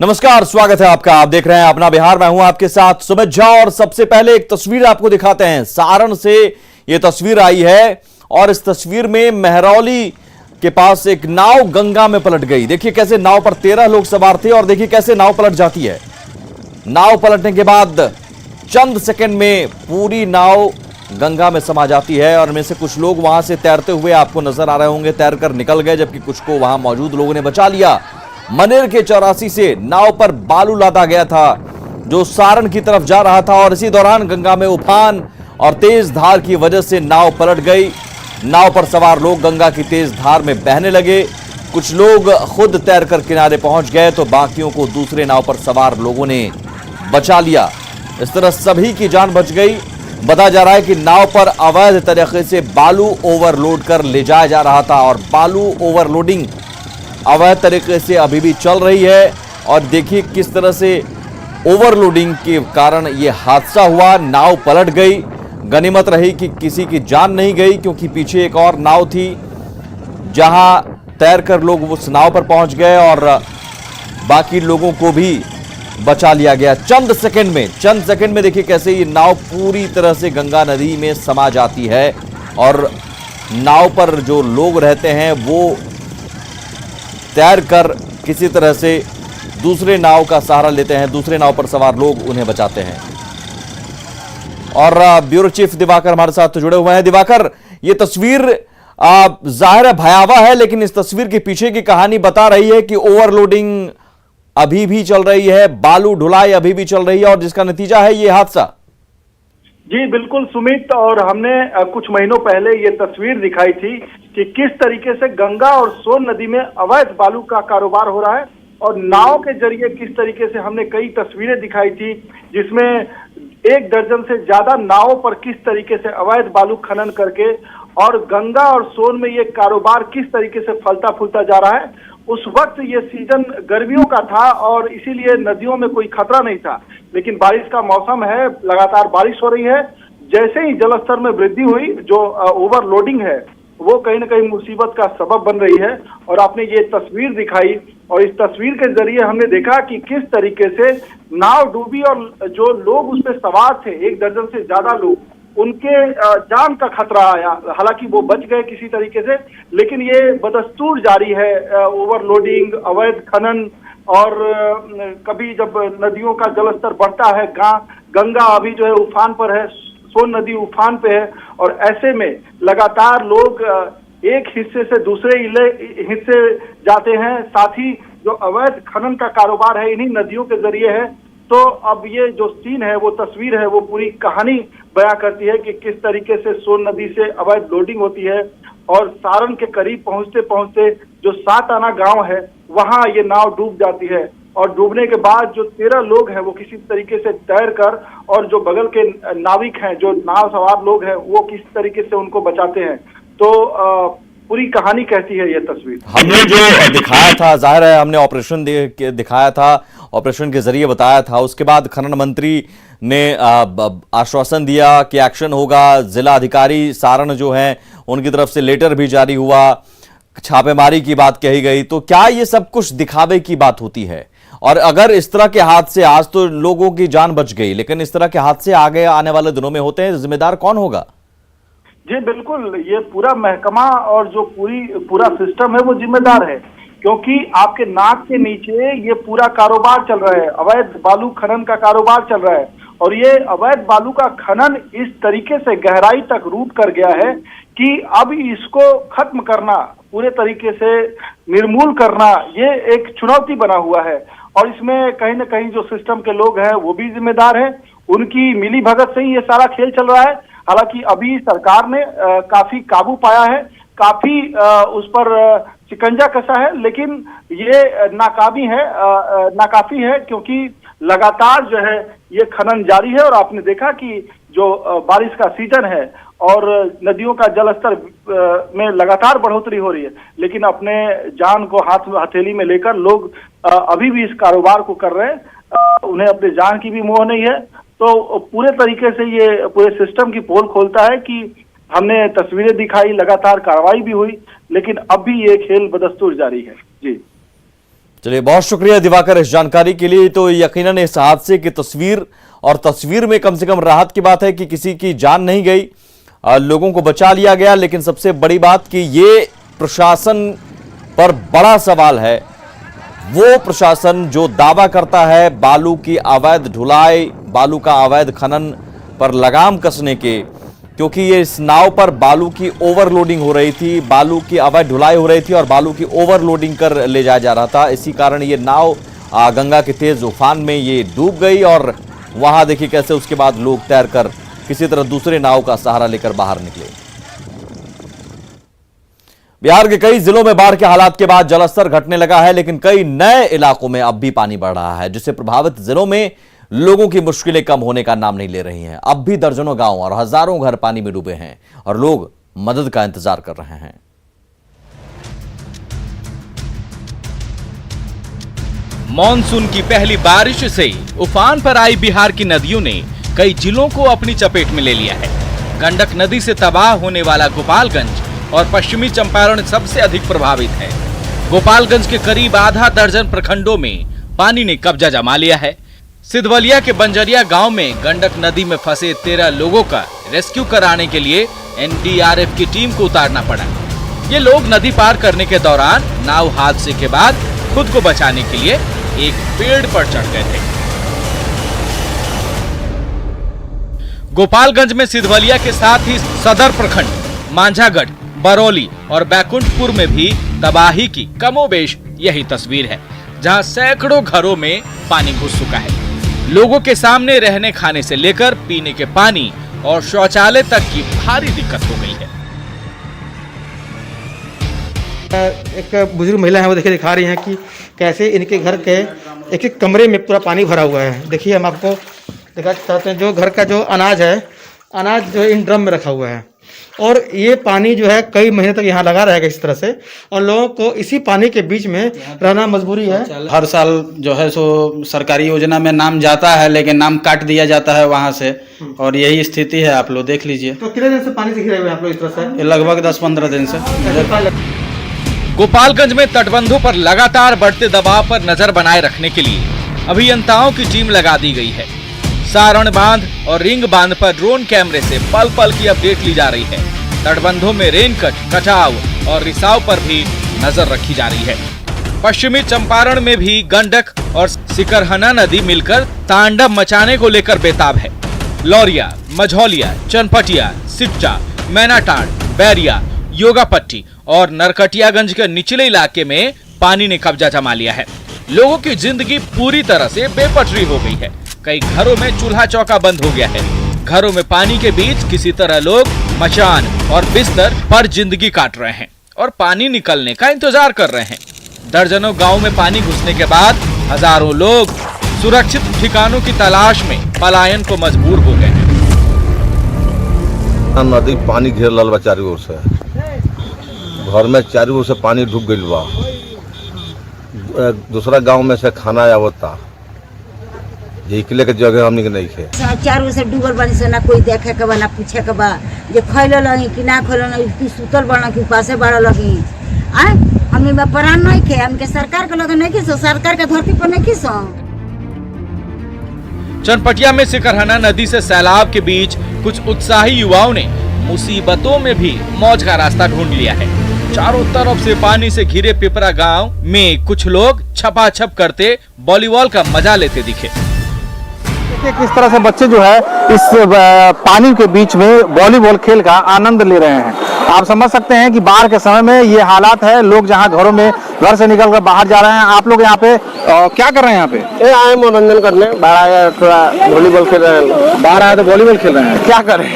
नमस्कार, स्वागत है आपका। आप देख रहे हैं अपना बिहार। मैं हूं आपके साथ सुमित झा और सबसे पहले एक तस्वीर आपको दिखाते हैं। सारण से यह तस्वीर आई है और इस तस्वीर में महरौली के पास एक नाव गंगा में पलट गई। देखिए कैसे नाव पर 13 लोग सवार थे और देखिए कैसे नाव पलट जाती है। नाव पलटने के बाद चंद सेकंड में पूरी नाव गंगा में समा जाती है और इनमें से कुछ लोग वहां से तैरते हुए आपको नजर आ रहे होंगे, तैरकर निकल गए, जबकि कुछ को वहां मौजूद लोगों ने बचा लिया। मनेर के 84 से नाव पर बालू लादा गया था जो सारण की तरफ जा रहा था और इसी दौरान गंगा में उफान और तेज धार की वजह से नाव पलट गई। नाव पर सवार लोग गंगा की तेज धार में बहने लगे। कुछ लोग खुद तैरकर किनारे पहुंच गए तो बाकियों को दूसरे नाव पर सवार लोगों ने बचा लिया। इस तरह सभी की जान बच गई। बताया जा रहा है कि नाव पर अवैध तरीके से बालू ओवरलोड कर ले जाया जा रहा था और बालू ओवरलोडिंग अवैध तरीके से अभी भी चल रही है। और देखिए किस तरह से ओवरलोडिंग के कारण यह हादसा हुआ। नाव पलट गई। गनीमत रही कि किसी की जान नहीं गई, क्योंकि पीछे एक और नाव थी जहां तैरकर लोग उस नाव पर पहुंच गए और बाकी लोगों को भी बचा लिया गया चंद सेकंड में। देखिए कैसे ये नाव पूरी तरह से गंगा नदी में समा जाती है और नाव पर जो लोग रहते हैं वो तैरकर किसी तरह से दूसरे नाव का सहारा लेते हैं। दूसरे नाव पर सवार लोग उन्हें बचाते हैं। और ब्यूरो चीफ दिवाकर हमारे साथ जुड़े हुए हैं। दिवाकर, ये तस्वीर जाहिर है भयावह है, लेकिन इस तस्वीर के पीछे की कहानी बता रही है कि ओवरलोडिंग अभी भी चल रही है, बालू ढुलाई अभी भी चल रही है और जिसका नतीजा है ये हादसा। जी बिल्कुल सुमित, और हमने कुछ महीनों पहले ये तस्वीर दिखाई थी कि किस तरीके से गंगा और सोन नदी में अवैध बालू का कारोबार हो रहा है और नाव के जरिए किस तरीके से हमने कई तस्वीरें दिखाई थी जिसमें 1 दर्जन से ज्यादा नावों पर किस तरीके से अवैध बालू खनन करके और गंगा और सोन में ये कारोबार किस तरीके से फलता फूलता जा रहा है। उस वक्त ये सीजन गर्मियों का था और इसीलिए नदियों में कोई खतरा नहीं था, लेकिन बारिश का मौसम है, लगातार बारिश हो रही है। जैसे ही जलस्तर में वृद्धि हुई, जो ओवरलोडिंग है वो कहीं ना कहीं मुसीबत का सबब बन रही है। और आपने ये तस्वीर दिखाई और इस तस्वीर के जरिए हमने देखा कि किस तरीके से नाव डूबी और जो लोग उस पर सवार थे 1 दर्जन से ज्यादा लोग, उनके जान का खतरा आया। हालांकि वो बच गए किसी तरीके से, लेकिन ये बदस्तूर जारी है ओवरलोडिंग, अवैध खनन। और कभी जब नदियों का जलस्तर बढ़ता है, गंगा अभी जो है उफान पर है, सोन नदी उफान पे है, और ऐसे में लगातार लोग एक हिस्से से दूसरे हिस्से जाते हैं। साथ ही जो अवैध खनन का कारोबार है इन्हीं नदियों के जरिए है। तो अब ये जो सीन है, वो तस्वीर है, वो पूरी कहानी बयां करती है कि किस तरीके से सोन नदी से अवैध लोडिंग होती है और सारण के करीब पहुंचते पहुंचते जो 7 आना गांव है वहां ये नाव डूब जाती है। और डूबने के बाद जो 13 लोग हैं वो किसी तरीके से तैरकर, और जो बगल के नाविक हैं, जो नाव सवार लोग हैं, वो किस तरीके से उनको बचाते हैं। तो पूरी कहानी कहती है ये तस्वीर। हमने जो दिखाया था, जाहिर है हमने ऑपरेशन दिखाया था, ऑपरेशन के जरिए बताया था। उसके बाद खनन मंत्री ने आश्वासन दिया कि एक्शन होगा। जिला अधिकारी सारण जो हैं उनकी तरफ से लेटर भी जारी हुआ, छापेमारी की बात कही गई। तो क्या ये सब कुछ दिखावे की बात होती है? और अगर इस तरह के हादसे, आज तो लोगों की जान बच गई, लेकिन इस तरह के हादसे आगे आने वाले दिनों में होते हैं, जिम्मेदार कौन होगा? जी बिल्कुल, ये पूरा महकमा और जो पूरा सिस्टम है वो जिम्मेदार है, क्योंकि आपके नाक के नीचे ये पूरा कारोबार चल रहा है, अवैध बालू खनन का कारोबार चल रहा है। और ये अवैध बालू का खनन इस तरीके से गहराई तक रूट कर गया है कि अब इसको खत्म करना, पूरे तरीके से निर्मूल करना, ये एक चुनौती बना हुआ है। और इसमें कहीं ना कहीं जो सिस्टम के लोग हैं वो भी जिम्मेदार हैं, उनकी मिली भगत से ही ये सारा खेल चल रहा है। हालांकि अभी सरकार ने काफी काबू पाया है, काफी उस पर शिकंजा कसा है, लेकिन ये नाकाफी है क्योंकि लगातार जो है ये खनन जारी है। और आपने देखा कि जो बारिश का सीजन है और नदियों का जलस्तर में लगातार बढ़ोतरी हो रही है, लेकिन अपने जान को हथेली में लेकर लोग अभी भी इस कारोबार को कर रहे हैं। उन्हें अपने जान की भी मोह नहीं है। तो पूरे तरीके से ये पूरे सिस्टम की पोल खोलता है कि हमने तस्वीरें दिखाई, लगातार कार्रवाई भी हुई, लेकिन अब भी ये खेल बदस्तूर जारी है। जी चलिए, बहुत शुक्रिया दिवाकर इस जानकारी के लिए। तो यकीनन इस हादसे की तस्वीर, और तस्वीर में कम से कम राहत की बात है कि किसी की जान नहीं गई, लोगों को बचा लिया गया। लेकिन सबसे बड़ी बात कि ये प्रशासन पर बड़ा सवाल है, वो प्रशासन जो दावा करता है बालू की अवैध ढुलाई, बालू का अवैध खनन पर लगाम कसने के, क्योंकि ये इस नाव पर बालू की ओवरलोडिंग हो रही थी, बालू की अवैध ढुलाई हो रही थी और बालू की ओवरलोडिंग कर ले जाया जा रहा था। इसी कारण ये नाव गंगा के तेज उफान में ये डूब गई और वहां देखिए कैसे उसके बाद लोग तैरकर किसी तरह दूसरे नाव का सहारा लेकर बाहर निकले। बिहार के कई जिलों में बाढ़ के हालात के बाद जलस्तर घटने लगा है, लेकिन कई नए इलाकों में अब भी पानी बढ़ रहा है, जिससे प्रभावित जिलों में लोगों की मुश्किलें कम होने का नाम नहीं ले रही हैं। अब भी दर्जनों गांव और हजारों घर पानी में डूबे हैं और लोग मदद का इंतजार कर रहे हैं। मॉनसून की पहली बारिश से उफान पर आई बिहार की नदियों ने कई जिलों को अपनी चपेट में ले लिया है। गंडक नदी से तबाह होने वाला गोपालगंज और पश्चिमी चंपारण सबसे अधिक प्रभावित है। गोपालगंज के करीब आधा दर्जन प्रखंडों में पानी ने कब्जा जमा लिया है। सिद्धवलिया के बंजरिया गांव में गंडक नदी में फंसे 13 लोगों का रेस्क्यू कराने के लिए एनडीआरएफ की टीम को उतारना पड़ा। ये लोग नदी पार करने के दौरान नाव हादसे के बाद खुद को बचाने के लिए एक पेड़ पर चढ़ गए थे। गोपालगंज में सिद्धवलिया के साथ ही सदर प्रखंड, मांझागढ़, बरौली और बैकुंठपुर में भी तबाही की कमोबेश यही तस्वीर है, जहां सैकड़ों घरों में पानी घुस चुका है। लोगों के सामने रहने खाने से लेकर पीने के पानी और शौचालय तक की भारी दिक्कत हो गई है। एक बुजुर्ग महिला है, वो देखिए दिखा रही हैं कि कैसे इनके घर के एक एक कमरे में पूरा पानी भरा हुआ है। देखिए हम आपको दिखा चाहते हैं, जो घर का जो अनाज है, अनाज जो इन ड्रम में रखा हुआ है और ये पानी जो है कई महीने तक यहाँ लगा रहेगा इस तरह से, और लोगों को इसी पानी के बीच में रहना मजबूरी है। हर साल जो है सो सरकारी योजना में नाम जाता है, लेकिन नाम काट दिया जाता है वहाँ से, और यही स्थिति है, आप लोग देख लीजिए। तो कितने दिन से पानी से घिरे हुए हैं आप लोग इस तरह से? ये लगभग 10-15 दिन से। गोपालगंज में तटबंधों पर लगातार बढ़ते दबाव पर नजर बनाए रखने के लिए अभियंताओं की टीम लगा दी गई है। सारण बांध और रिंग बांध पर ड्रोन कैमरे से पल पल की अपडेट ली जा रही है। तटबंधों में रेनकट, कटाव और रिसाव पर भी नजर रखी जा रही है। पश्चिमी चंपारण में भी गंडक और सिकरहना नदी मिलकर तांडव मचाने को लेकर बेताब है। लौरिया, मझौलिया, चनपटिया, सिकचा, मैनाटांड, बैरिया, योगापट्टी और नरकटियागंज के निचले इलाके में पानी ने कब्जा जमा लिया है। लोगों की जिंदगी पूरी तरह से बेपटरी हो गई है। कई घरों में चूल्हा चौका बंद हो गया है। घरों में पानी के बीच किसी तरह लोग मचान और बिस्तर पर जिंदगी काट रहे हैं और पानी निकलने का इंतजार कर रहे हैं। दर्जनों गांव में पानी घुसने के बाद हजारों लोग सुरक्षित ठिकानों की तलाश में पलायन को मजबूर हो गए हैं। नदी पानी घेर लल बा चारों ओर से, घर में चारों ओर से पानी डूब गइल बा। दूसरा गांव में से खाना आवता, निकले के जगह हमनी के नहीं खे। चारों से डूबल बनी से, ना कोई देखे के बा ना पूछे के बा, जे खैलो लगी कि ना खैलो ना, कि सुतल बना कि पासे बाड़ लगी। आय हमनी में प्राण नहीं खे, हमके सरकार के लोग नहीं किसो, सरकार के धरती पर नहीं किसो। चनपटिया में सिकरहना नदी से सैलाब के बीच कुछ उत्साही युवाओं ने मुसीबतों में भी मौज का रास्ता ढूंढ लिया है। चारों तरफ से पानी से घिरे पिपरा गांव में कुछ लोग छपाछप करते वॉलीबॉल का मजा लेते दिखे। किस तरह से बच्चे जो है इस पानी के बीच में वॉलीबॉल खेल का आनंद ले रहे हैं। आप समझ सकते हैं कि बाढ़ के समय में ये हालात है। लोग जहां घरों में घर से निकलकर बाहर जा रहे हैं। आप लोग यहाँ पे क्या कर रहे हैं? यहाँ पे आए मनोरंजन करने, बाहर आया थोड़ा वॉलीबॉल खेल रहे हैं। बाहर आए तो वॉलीबॉल खेल रहे हैं। क्या करें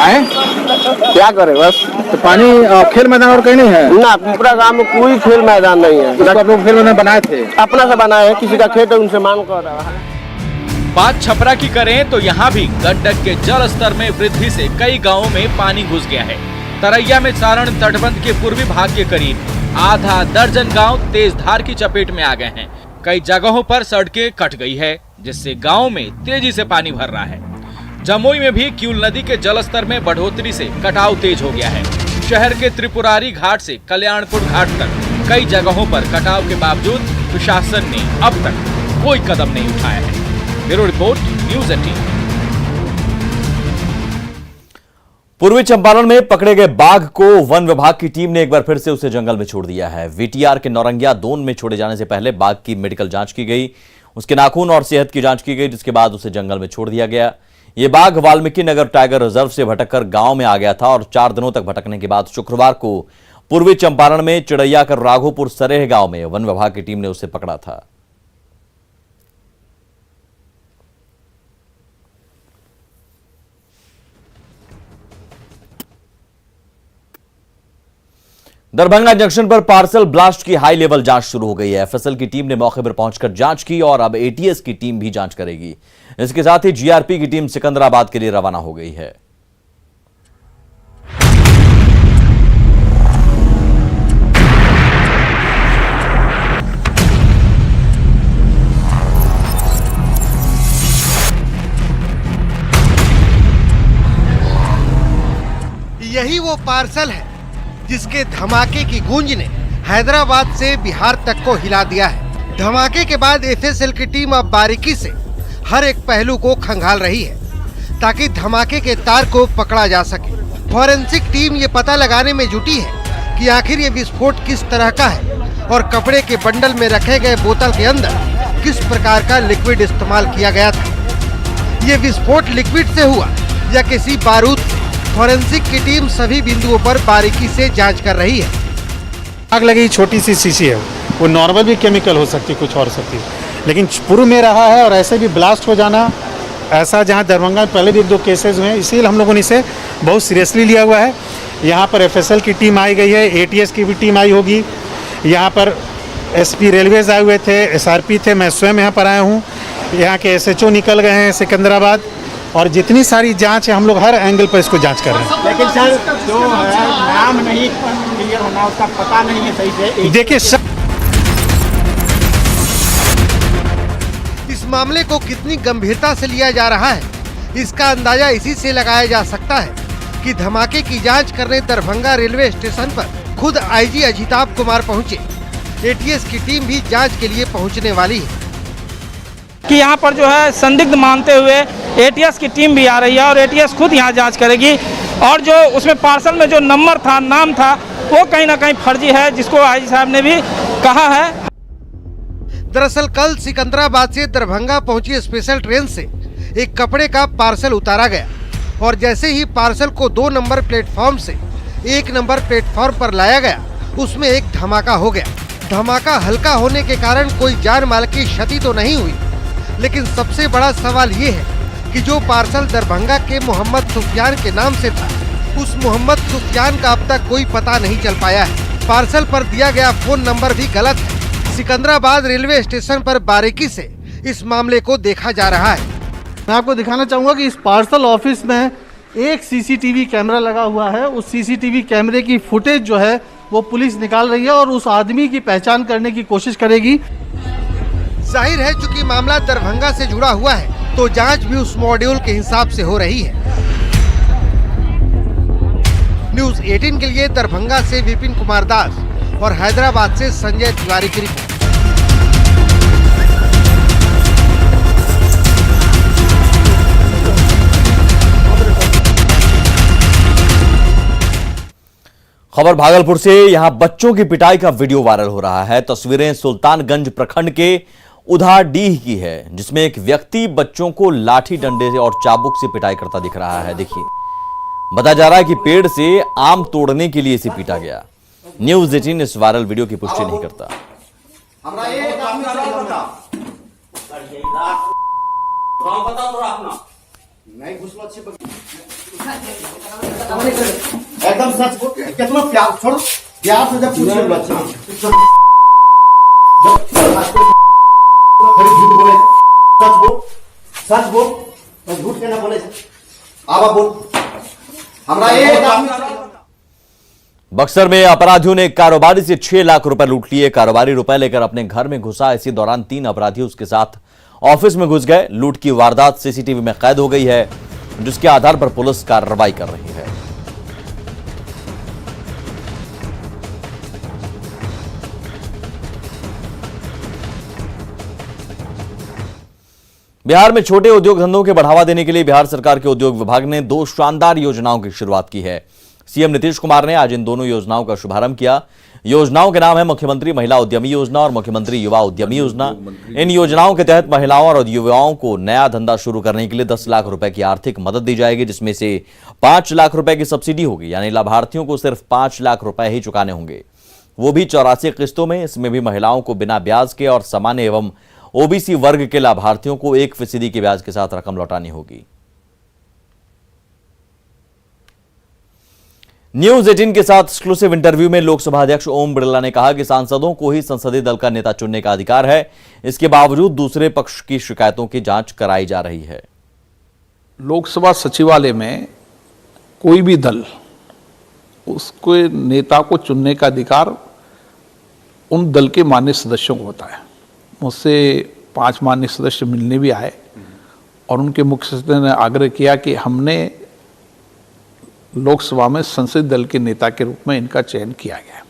आए, क्या करे बस। तो पानी खेल मैदान और कहीं नहीं है ना, पूरा गाँव में कोई खेल मैदान नहीं है। आप लोग खेल मैदान बनाए थे? अपना से बनाए है, किसी का खेत है उनसे मांग कर रहा है। बात छपरा की करें तो यहाँ भी गंडक के जल स्तर में वृद्धि से कई गांवों में पानी घुस गया है। तरैया में सारण तटबंध के पूर्वी भाग के करीब आधा दर्जन गांव तेज धार की चपेट में आ गए हैं। कई जगहों पर सड़कें कट गई है, जिससे गांव में तेजी से पानी भर रहा है। जमुई में भी क्यूल नदी के जलस्तर में बढ़ोतरी से कटाव तेज हो गया है। शहर के त्रिपुरारी घाट से कल्याणपुर घाट तक कई जगहों पर कटाव के बावजूद प्रशासन ने अब तक कोई कदम नहीं उठाया है। Bureau report, news 18। पूर्वी चंपारण में पकड़े गए बाघ को वन विभाग की टीम ने एक बार फिर से उसे जंगल में छोड़ दिया है। वीटीआर के नौरंगिया जोन में छोड़े जाने से पहले बाघ की मेडिकल जांच की गई, उसके नाखून और सेहत की जांच की गई, जिसके बाद उसे जंगल में छोड़ दिया गया। यह बाघ वाल्मीकि नगर टाइगर रिजर्व से भटककर गांव में आ गया था और 4 दिनों तक भटकने के बाद शुक्रवार को पूर्वी चंपारण में चिड़ैयाकर राघोपुर सरेह गांव में वन विभाग की टीम ने उसे पकड़ा था। दरभंगा जंक्शन पर पार्सल ब्लास्ट की हाई लेवल जांच शुरू हो गई है। एफएसएल की टीम ने मौके पर पहुंचकर जांच की और अब एटीएस की टीम भी जांच करेगी। इसके साथ ही जीआरपी की टीम सिकंदराबाद के लिए रवाना हो गई है। यही वो पार्सल है जिसके धमाके की गूंज ने हैदराबाद से बिहार तक को हिला दिया है। धमाके के बाद एफएसएल की टीम अब बारीकी से हर एक पहलू को खंगाल रही है ताकि धमाके के तार को पकड़ा जा सके। फॉरेंसिक टीम ये पता लगाने में जुटी है कि आखिर ये विस्फोट किस तरह का है और कपड़े के बंडल में रखे गए बोतल के अंदर किस प्रकार का लिक्विड इस्तेमाल किया गया था। ये विस्फोट लिक्विड से हुआ या किसी बारूद से? फॉरेंसिक की टीम सभी बिंदुओं पर बारीकी से जांच कर रही है। आग लगी छोटी सी शीशी है, वो नॉर्मल भी केमिकल हो सकती है, कुछ और सकती है, लेकिन पूर्व में रहा है और ऐसे भी ब्लास्ट हो जाना, ऐसा जहां दरभंगा में पहले भी 2 केसेस हुए हैं, इसीलिए हम लोगों ने इसे बहुत सीरियसली लिया हुआ है। यहाँ पर एफएसएल की टीम आई गई है, एटीएस की भी टीम आई होगी, यहाँ पर एसपी रेलवेज आए हुए थे, एसआरपी थे, मैं स्वयं यहाँ पर आया हूँ, यहाँ के एसएचओ निकल गए हैं सिकंदराबाद, और जितनी सारी जांच है हम लोग हर एंगल पर इसको जांच कर रहे हैं। लेकिन सर जो है नाम नहीं क्लियर होना, उसका पता नहीं है सही से। देखिए इस मामले को कितनी गंभीरता से लिया जा रहा है, इसका अंदाजा इसी से लगाया जा सकता है कि धमाके की जांच करने दरभंगा रेलवे स्टेशन पर खुद आईजी अजिताभ कुमार पहुंचे। एटीएस की टीम भी जांच के लिए पहुंचने वाली है कि यहाँ पर जो है संदिग्ध मानते हुए एटीएस की टीम भी आ रही है और एटीएस खुद यहाँ जांच करेगी। और जो उसमें पार्सल में जो नंबर था, नाम था, वो कहीं ना कहीं फर्जी है, जिसको आईजी साहब ने भी कहा है। दरअसल कल सिकंदराबाद से दरभंगा पहुंची स्पेशल ट्रेन से एक कपड़े का पार्सल उतारा गया और जैसे ही पार्सल को 2 नंबर प्लेटफॉर्म से 1 नंबर प्लेटफॉर्म पर लाया गया, उसमें एक धमाका हो गया। धमाका हल्का होने के कारण कोई जान माल की क्षति तो नहीं हुई, लेकिन सबसे बड़ा सवाल ये है कि जो पार्सल दरभंगा के मोहम्मद सुफियान के नाम से था, उस मोहम्मद सुफियान का अब तक कोई पता नहीं चल पाया है। पार्सल पर दिया गया फोन नंबर भी गलत है। सिकंदराबाद रेलवे स्टेशन पर बारीकी से इस मामले को देखा जा रहा है। मैं आपको दिखाना चाहूँगा कि इस पार्सल ऑफिस में एक सीसीटीवी कैमरा लगा हुआ है। उस सीसीटीवी कैमरे की फुटेज जो है वो पुलिस निकाल रही है और उस आदमी की पहचान करने की कोशिश करेगी। जाहिर है चूंकि मामला दरभंगा से जुड़ा हुआ है तो जांच भी उस मॉड्यूल के हिसाब से हो रही है। न्यूज़ 18 के लिए दरभंगा से विपिन कुमार दास और हैदराबाद से संजय तिवारी की रिपोर्ट। खबर भागलपुर से। यहां बच्चों की पिटाई का वीडियो वायरल हो रहा है। तस्वीरें सुल्तानगंज प्रखंड के उधाडीह की है, जिसमें एक व्यक्ति बच्चों को लाठी डंडे से और चाबुक से पिटाई करता दिख रहा है। देखिए, बताया जा रहा है कि पेड़ से आम तोड़ने के लिए इसे पीटा गया। न्यूज़ 18 इस वायरल वीडियो की पुष्टि नहीं करता। एकदम सच बोल, कितना प्यार छोड़, प्यार से जब पूछे बच्चा झूठ बोले, सच बोल, झूठ के ना बोले। आवा बोल, हमरा एक बक्सर में अपराधियों ने एक कारोबारी से 6 लाख रुपए लूट लिए। कारोबारी रुपए लेकर अपने घर में घुसा। इसी दौरान 3 अपराधी उसके साथ ऑफिस में घुस गए। लूट की वारदात सीसीटीवी में कैद हो गई है, जिसके आधार पर पुलिस कार्रवाई कर रही है। बिहार में छोटे उद्योग धंधों के बढ़ावा देने के लिए बिहार सरकार के उद्योग विभाग ने 2 शानदार योजनाओं की शुरुआत की है। सीएम नीतीश कुमार ने आज इन दोनों योजनाओं का शुभारंभ किया। योजनाओं के नाम है मुख्यमंत्री महिला उद्यमी योजना और मुख्यमंत्री युवा उद्यमी योजना। इन योजनाओं के तहत महिलाओं और युवाओं को नया धंधा शुरू करने के लिए 10 लाख रुपए की आर्थिक मदद दी जाएगी, जिसमें से 5 लाख रुपए की सब्सिडी होगी, यानी लाभार्थियों को सिर्फ 5 लाख रुपए ही चुकाने होंगे, वो भी 84 किस्तों में। इसमें भी महिलाओं को बिना ब्याज के और सामान्य एवं ओबीसी वर्ग के लाभार्थियों को 1% के ब्याज के साथ रकम लौटानी होगी। न्यूज 18 के साथ एक्सक्लूसिव इंटरव्यू में लोकसभा अध्यक्ष ओम बिरला ने कहा कि सांसदों को ही संसदीय दल का नेता चुनने का अधिकार है। इसके बावजूद दूसरे पक्ष की शिकायतों की जांच कराई जा रही है। लोकसभा सचिवालय में कोई भी दल उसके नेता को चुनने का अधिकार उन दल के मान्य सदस्यों को होता है। मुझसे 5 मान्य सदस्य मिलने भी आए और उनके मुख्य सदस्य ने आग्रह किया कि हमने लोकसभा में संसदीय दल के नेता के रूप में इनका चयन किया गया।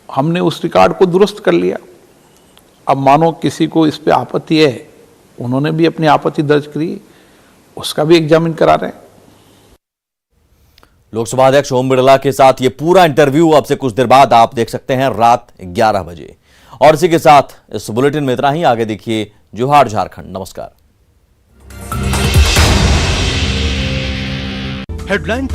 हमने उस रिकॉर्ड को दुरुस्त कर लिया। अब मानो किसी को इस पे आपत्ति है, उन्होंने भी अपनी आपत्ति दर्ज करी, उसका भी एग्जामिन करा रहे हैं। लोकसभा अध्यक्ष ओम बिरला के साथ ये पूरा इंटरव्यू अब से कुछ देर बाद आप देख सकते हैं रात 11 बजे। और इसी के साथ इस बुलेटिन में इतना ही। आगे देखिए जोहार झारखंड। नमस्कार। हेडलाइन